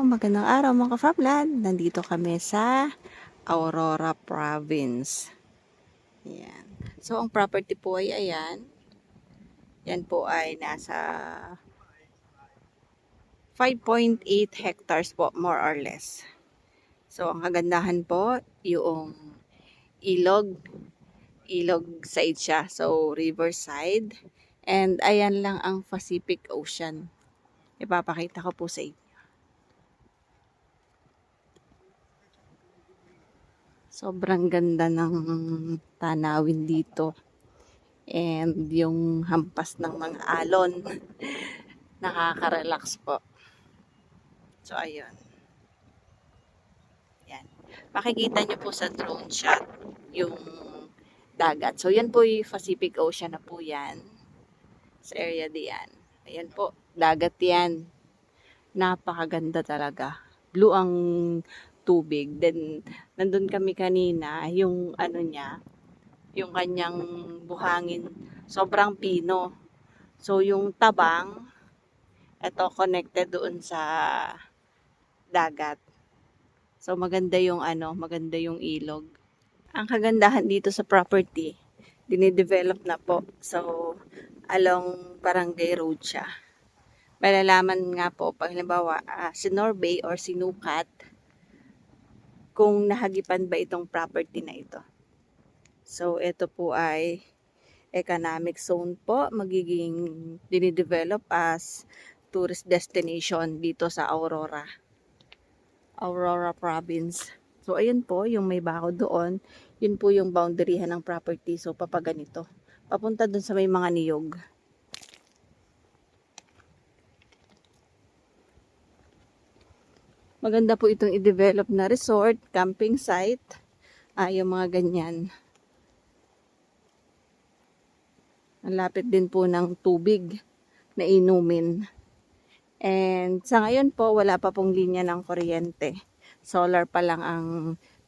magandang araw mga ka-farmland. Nandito kami sa Aurora Province. Ayan. So, ang property po ay ayan. Yan po ay nasa 5.8 hectares po, more or less. So, ang kagandahan po, yung ilog side siya. So, riverside. And ayan lang ang Pacific Ocean. Ipapakita ko po sa inyo. Sobrang ganda ng tanawin dito. And yung hampas ng mga alon. Nakaka-relax po. So, ayun. Yan. Makikita nyo po sa drone shot yung dagat. So, yan po yung Pacific Ocean na po yan. Sa area diyan. Ayan po. Dagat yan. Napakaganda talaga. Blue ang tubig. Then, nandun kami kanina, yung ano niya, yung kanyang buhangin, sobrang pino. So, yung tabang, ito connected doon sa dagat. So, maganda yung maganda yung ilog. Ang kagandahan dito sa property, dinidevelop na po. So, along Barangay Road siya. Malalaman nga po, pag halimbawa, sinurbay or sinukat, kung nahagipan ba itong property na ito. So, ito po ay economic zone po, magiging dinidevelop as tourist destination dito sa Aurora Province. So, ayun po, yung may bako doon, yun po yung boundaryhan ng property. So, papaganito. Papunta doon sa may mga niyog. Maganda po itong i-develop na resort, camping site, yung mga ganyan. Ang lapit din po ng tubig na inumin. And sa ngayon po, wala pa pong linya ng kuryente. Solar pa lang ang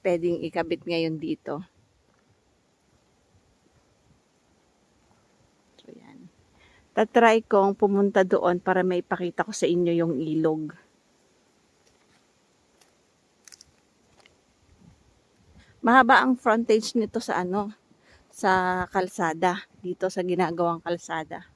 pwedeng ikabit ngayon dito. So, yan. Tatry kong pumunta doon para may ipakita ko sa inyo yung ilog. Mahaba ang frontage nito sa sa kalsada, dito sa ginagawang kalsada.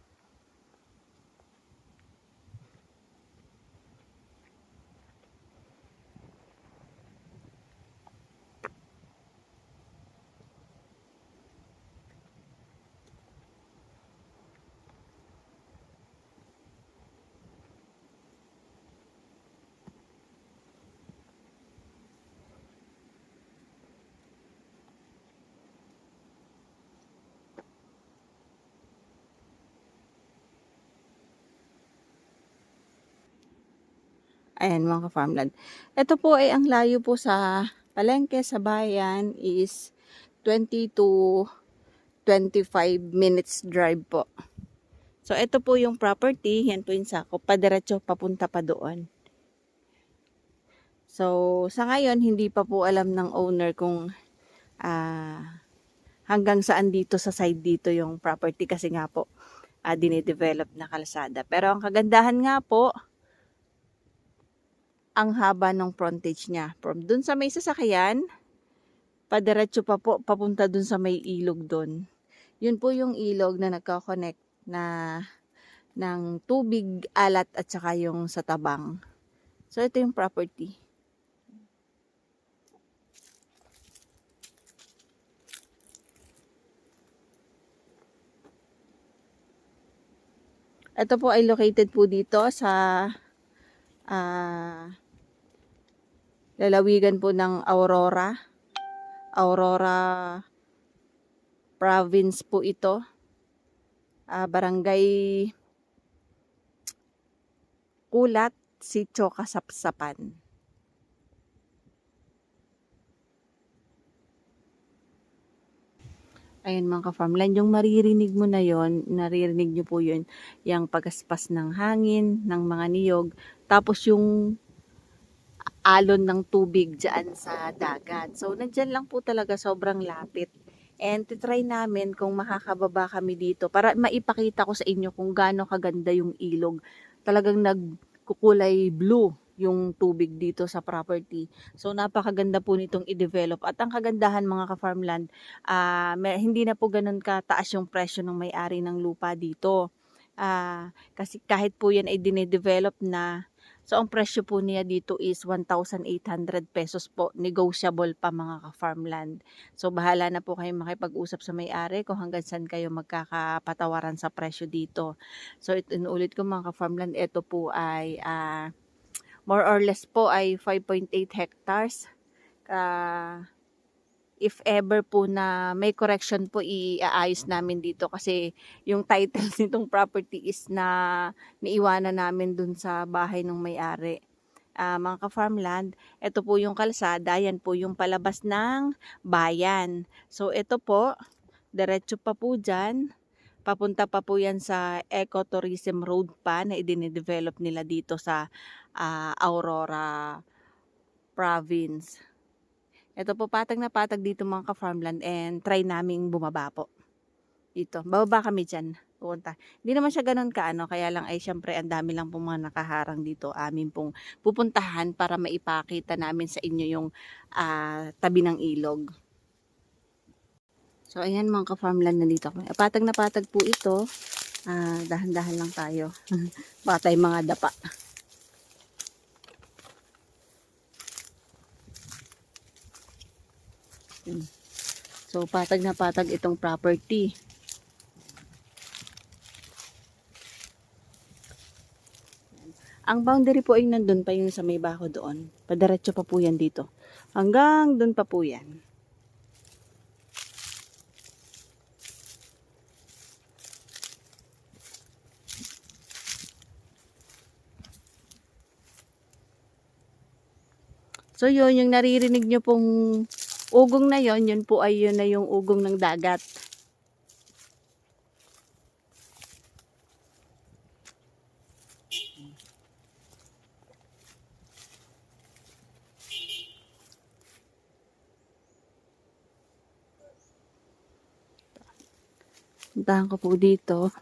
Ayan mga ka-farmland. Ito po ay ang layo po sa palengke sa bayan is 20 to 25 minutes drive po. So ito po yung property, yan po yung sako, padiretso papunta pa doon. So sa ngayon hindi pa po alam ng owner kung hanggang saan dito sa side dito yung property kasi nga po dinidevelop na kalsada. Pero ang kagandahan nga po, ang haba ng frontage niya. From dun sa may sasakyan, padiretso pa po, papunta dun sa may ilog dun. Yun po yung ilog na nagka-connect na ng tubig, alat at saka yung sa tabang. So ito yung property. Ito po ay located po dito sa lalawigan po ng Aurora Province po ito. Barangay Kulat, Sitio Kasapsapan. Ayun mga ka-farmland, yung maririnig mo na yon, naririnig nyo po yun, yung pagaspas ng hangin, ng mga niyog, tapos yung alon ng tubig dyan sa dagat. So, nandyan lang po talaga, sobrang lapit. And titry namin kung makakababa kami dito para maipakita ko sa inyo kung gaano kaganda yung ilog. Talagang nagkukulay blue yung tubig dito sa property. So napakaganda po nitong i-develop. At ang kagandahan mga ka-farmland, hindi na po ganun kataas yung presyo ng may-ari ng lupa dito. Kasi kahit po yan ay dinedevelop na, so ang presyo po niya dito is 1,800 pesos po. Negotiable pa mga ka-farmland. So bahala na po kayo makipag-usap sa may-ari kung hanggang saan kayo magkakapatawaran sa presyo dito. So inuulit ko mga ka-farmland, ito po ay more or less po ay 5.8 hectares. If ever po na may correction po, iaayos namin dito kasi yung title nitong property is na niiwanan namin dun sa bahay ng may-ari. Mga ka-farmland, ito po yung kalsada, yan po yung palabas ng bayan. So ito po, diretso pa po dyan, papunta pa po yan sa Ecotourism Road pa na i-develop nila dito sa Aurora Province. Ito po, patag na patag dito mga ka-farmland, and try naming bumaba po. Dito, bababa kami dyan. Pupunta. Hindi naman siya ganun kaano, kaya lang ay syempre ang dami lang pong mga nakaharang dito. Amin pong pupuntahan para maipakita namin sa inyo yung tabi ng ilog. So ayan mga ka-farmland, nandito kami. Patag na patag po ito. Dahan-dahan lang tayo. Baka tayo mga dapa. So patag na patag itong property. Ang boundary po ay nandun pa yung sa may bako doon. Padiretso pa po yan dito. Hanggang doon pa po yan. So yun, yung naririnig nyo pong ugong na yon, yun po ay yun na yung ugong ng dagat. Puntahan ko po dito.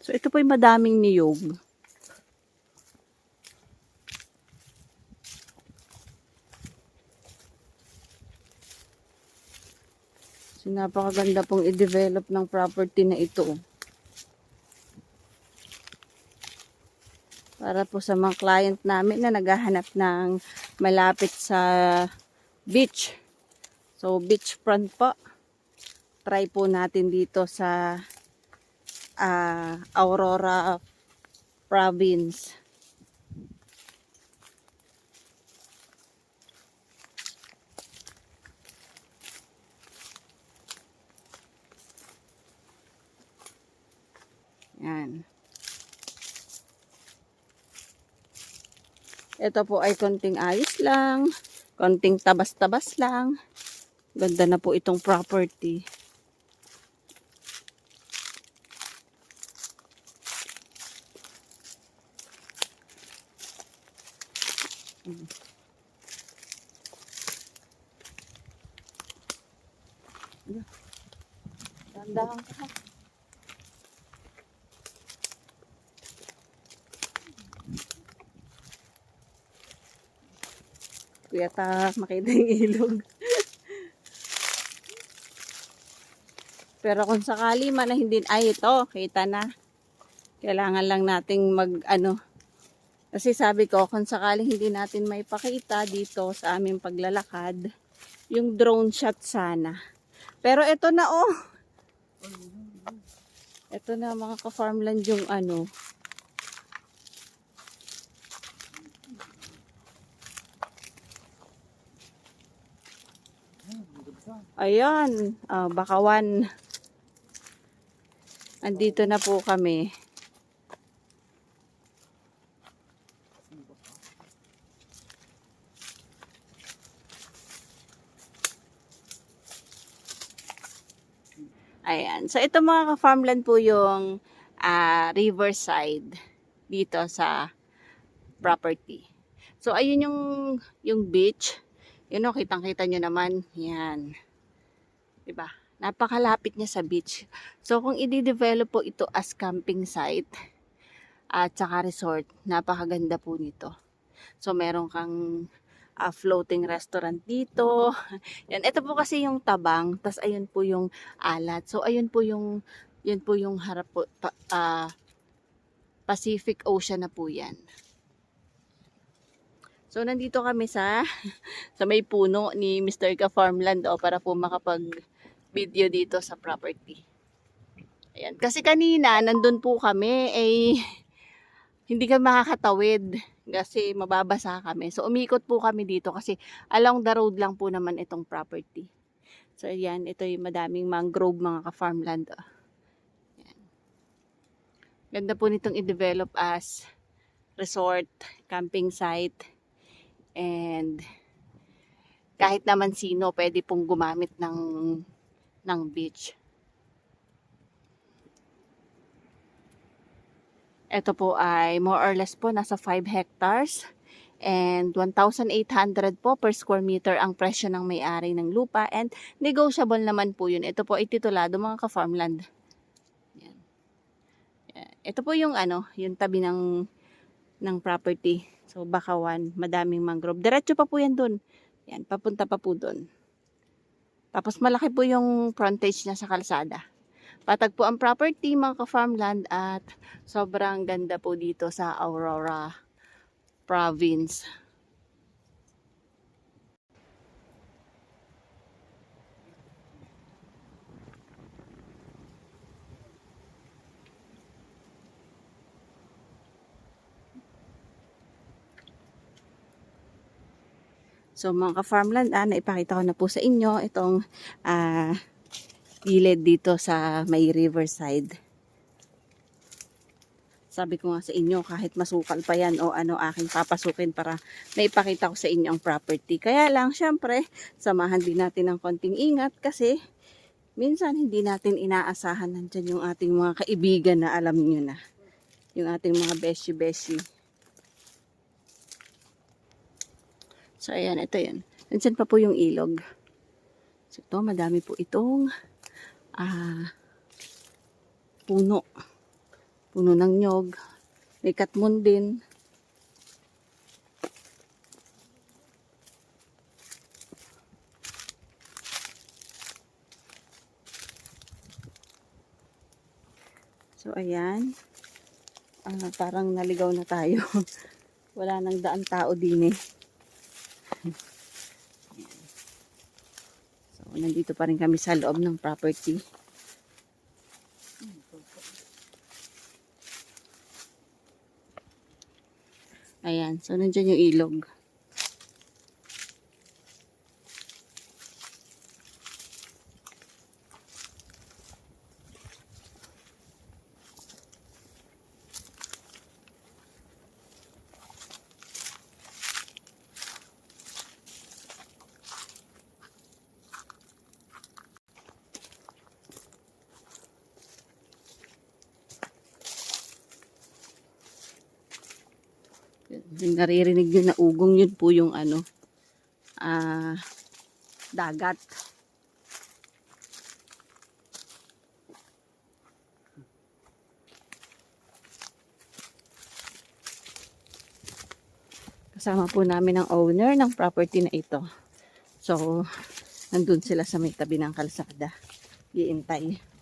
So ito po ay madaming niyog. So napakaganda pong i-develop ng property na ito. Para po sa mga client namin na naghahanap ng malapit sa beach. So beachfront po. Try po natin dito sa Aurora Province. Yan. Ito po ay konting ayos lang, konting tabas-tabas lang. Ganda na po itong property. Dandahan ka. Kuya ta, makita yung ilog. Pero kung sakali man na hindi, ay ito, kita na. Kailangan lang nating kasi sabi ko, kung sakali hindi natin may pakita dito sa aming paglalakad, yung drone shot sana. Pero ito na ito na mga ka-farmland yung ayan, Bakawan. Andito na po kami. Ayan. So, ito mga ka-farmland po yung riverside dito sa property. So, ayun yung beach. Yun o, kitang-kita nyo naman. Yan. Diba? Napakalapit niya sa beach. So, kung i-develop po ito as camping site at saka resort, napakaganda po nito. So, meron kang floating restaurant dito. Yan. Ito po kasi yung tabang. Tas ayun po yung alat. So, yun po yung harap po, Pacific Ocean na po yan. So, nandito kami sa may puno ni Mr. Ka Farmland para po makapag-video dito sa property. Ayan. Kasi kanina, nandun po kami, hindi kami makakatawid kasi mababasa kami. So, umikot po kami dito kasi along the road lang po naman itong property. So, ayan. Ito yung madaming mangrove, mga ka-farmland. Ayan. Ganda po nitong i-develop as resort, camping site. And kahit naman sino pwede pong gumamit ng beach. Ito po ay more or less po nasa 5 hectares and 1,800 po per square meter ang presyo ng may-ari ng lupa and negotiable naman po yun. Ito po ay titulado, mga ka-farmland. Yan. Ito po yung yung tabi ng property. So, Bakawan, madaming mangrove. Diretso pa po yan dun. Yan, papunta pa po dun. Tapos malaki po yung frontage niya sa kalsada. Patag po ang property, mga ka-farmland, at sobrang ganda po dito sa Aurora Province. So, mga ka-farmland, naipakita ko na po sa inyo itong gilid dito sa may riverside. Sabi ko nga sa inyo, kahit masukal pa yan o aking papasukin para naipakita ko sa inyo ang property. Kaya lang, syempre, samahan din natin ng konting ingat kasi minsan hindi natin inaasahan nandyan yung ating mga kaibigan na alam nyo na. Yung ating mga beshi-beshi. So, ayan, ito yun. Nandyan pa po yung ilog. So, ito, madami po itong puno. Puno ng nyog. May katmon din. So, ayan. Parang naligaw na tayo. Wala nang daan tao din eh. So, nandito pa rin kami sa loob ng property. Ayan. So, nandiyan yung ilog. Yung naririnig nyo na ugong, yun po yung dagat. Kasama po namin ang owner ng property na ito. So, nandun sila sa may tabi ng kalsada. Iintay.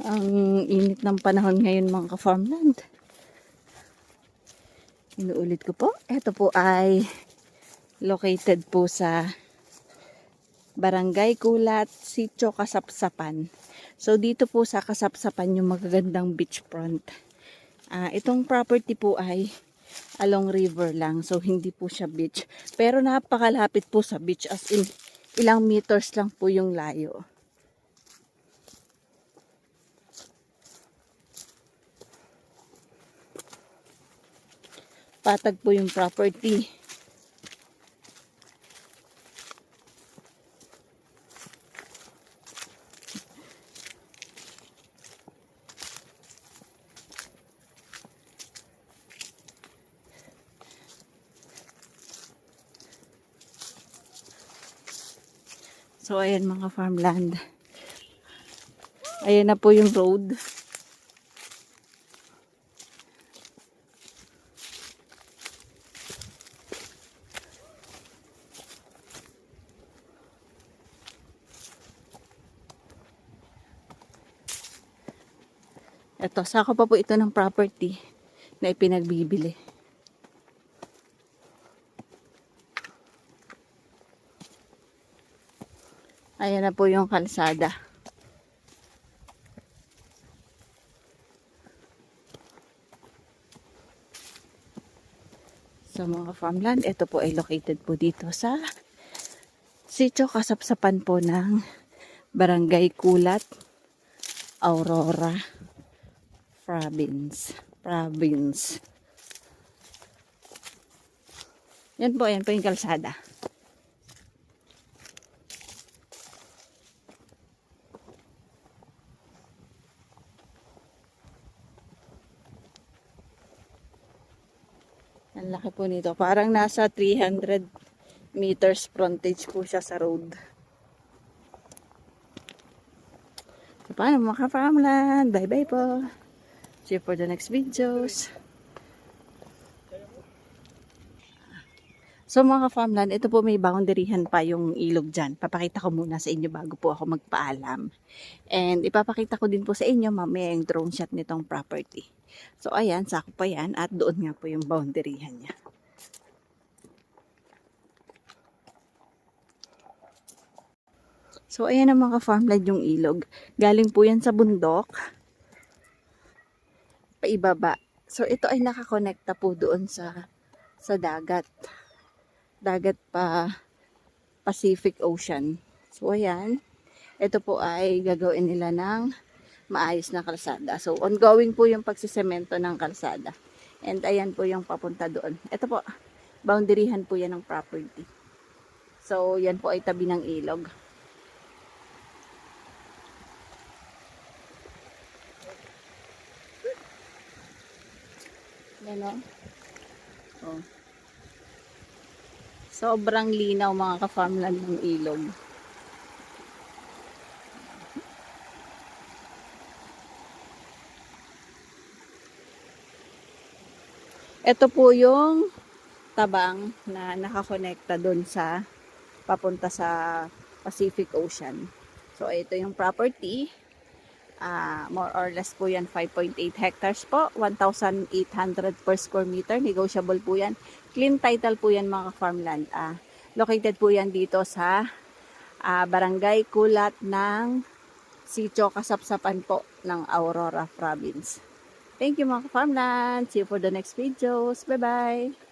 Ang init ng panahon ngayon, mga ka-farmland. Inuulit ko po. Ito po ay located po sa Barangay Kulat, Sitio Kasapsapan. So, dito po sa Kasapsapan yung magagandang beachfront. Itong property po ay along river lang. So, hindi po siya beach. Pero napakalapit po sa beach, as in ilang meters lang po yung layo. Patag po yung property. So, ayan mga farmland. Ayan na po yung road. Ito, sako pa po ito ng property na ipinagbibili. Ayan na po yung kalsada. So mga farmland, ito po ay located po dito sa sitio kasapsapan po ng Barangay Kulat, Aurora Province. Yan po yung kalsada. Ang laki po nito. Parang nasa 300 meters frontage po siya sa road. So, paano mga farmland? Bye-bye po. See you for the next videos. So mga farmland, ito po may boundaryhan pa yung ilog dyan. Papakita ko muna sa inyo bago po ako magpaalam. And ipapakita ko din po sa inyo mamaya yung drone shot nitong property. So ayan, sako pa yan at doon nga po yung boundaryhan niya. So ayan ang mga farmland yung ilog. Galing po yan sa bundok. Paibaba. So ito ay nakakonekta po doon sa dagat. Dagat pa Pacific Ocean. So ayan, ito po ay gagawin nila ng maayos na kalsada. So ongoing po yung pagsisemento ng kalsada. And ayan po yung papunta doon. Ito po, boundaryhan po yan ng property. So yan po ay tabi ng ilog. Yan o. Oh. Sobrang linaw mga ka-farmland ng ilog. Ito po yung tabang na nakakonekta doon sa papunta sa Pacific Ocean. So ito yung property. More or less po yan 5.8 hectares po. 1,800 per square meter. Negotiable po yan. Clean title po yan mga farmland. Located po yan dito sa Barangay Kulat ng sitio kasapsapan po ng Aurora Province. Thank you mga farmland. See you for the next videos. Bye-bye.